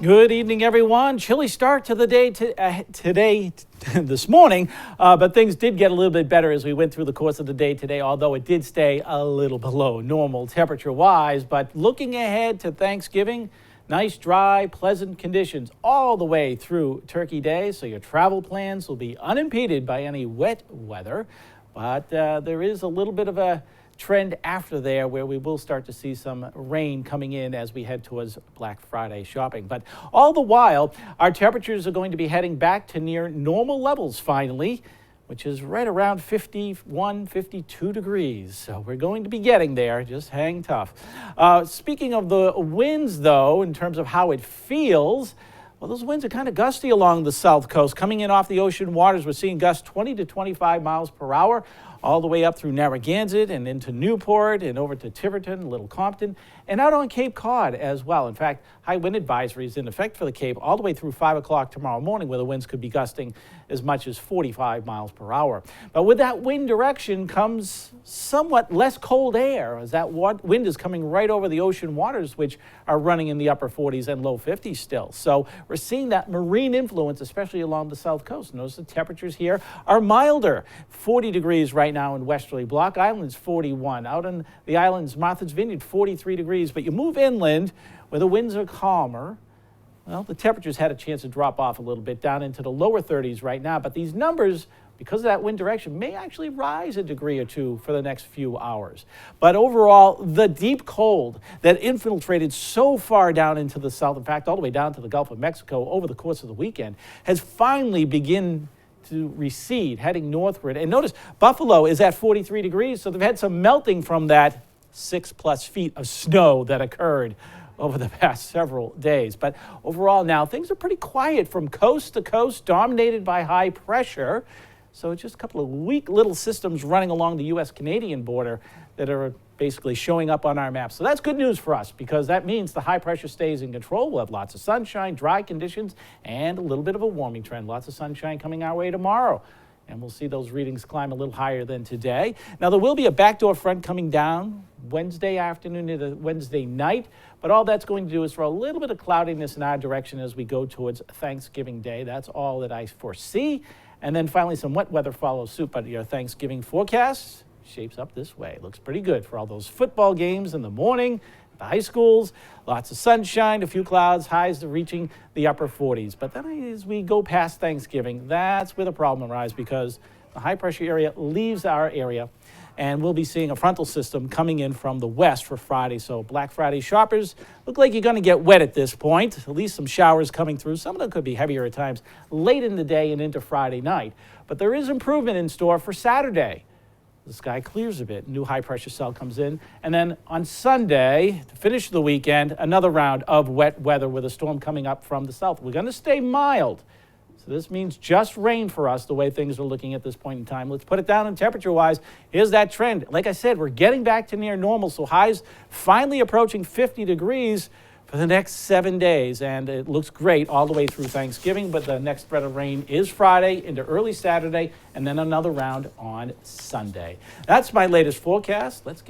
Good evening, everyone. Chilly start to the day this morning, but things did get a little bit better as we went through the course of the day today, although it did stay a little below normal temperature-wise. But looking ahead to Thanksgiving, nice, dry, pleasant conditions all the way through Turkey Day, so your travel plans will be unimpeded by any wet weather. But there is a little bit of a trend after there where we will start to see some rain coming in as we head towards Black Friday shopping. But all the while, our temperatures are going to be heading back to near normal levels finally, which is right around 51, 52 degrees. So we're going to be getting there. Just hang tough. Speaking of the winds, though, in terms of how it feels, well, those winds are kind of gusty along the south coast. Coming in off the ocean waters, we're seeing gusts 20 to 25 miles per hour all the way up through Narragansett and into Newport and over to Tiverton, Little Compton, and out on Cape Cod as well. In fact, high wind advisory is in effect for the Cape all the way through 5 o'clock tomorrow morning, where the winds could be gusting as much as 45 miles per hour. But with that wind direction comes somewhat less cold air, as that wind is coming right over the ocean waters, which are running in the upper 40s and low 50s still. So we're seeing that marine influence, especially along the south coast. Notice the temperatures here are milder. 40 degrees right now in westerly Block Islands, 41. Out on the islands, Martha's Vineyard, 43 degrees. But you move inland where the winds are calmer, well, the temperatures had a chance to drop off a little bit down into the lower 30s right now. But these numbers, because of that wind direction, may actually rise a degree or two for the next few hours. But overall, the deep cold that infiltrated so far down into the south, in fact, all the way down to the Gulf of Mexico over the course of the weekend, has finally begun to recede, heading northward. And notice Buffalo is at 43 degrees, so they've had some melting from that 6+ feet of snow that occurred over the past several days. But overall now, things are pretty quiet from coast to coast, dominated by high pressure. So just a couple of weak little systems running along the U.S.-Canadian border that are basically showing up on our map. So that's good news for us, because that means the high pressure stays in control. We'll have lots of sunshine, dry conditions, and a little bit of a warming trend. Lots of sunshine coming our way tomorrow. And we'll see those readings climb a little higher than today. Now, there will be a backdoor front coming down Wednesday afternoon into Wednesday night, but all that's going to do is throw a little bit of cloudiness in our direction as we go towards Thanksgiving Day. That's all that I foresee. And then finally, some wet weather follows suit, but your Thanksgiving forecast shapes up this way. Looks pretty good for all those football games in the morning, the high schools, lots of sunshine, a few clouds, highs reaching the upper 40s. But then as we go past Thanksgiving, that's where the problem arises, because the high pressure area leaves our area, and we'll be seeing a frontal system coming in from the west for Friday. So Black Friday shoppers, look like you're going to get wet at this point. At least some showers coming through. Some of them could be heavier at times late in the day and into Friday night. But there is improvement in store for Saturday. The sky clears a bit, new high pressure cell comes in, and then on Sunday, to finish the weekend, another round of wet weather with a storm coming up from the south. We're going to stay mild, so this means just rain for us the way things are looking at this point in time. Let's put it down in temperature-wise. Here's that trend. Like I said, we're getting back to near normal, so highs finally approaching 50 degrees for the next 7 days, and it looks great all the way through Thanksgiving, but the next spread of rain is Friday into early Saturday, and then another round on Sunday. That's my latest forecast. Let's get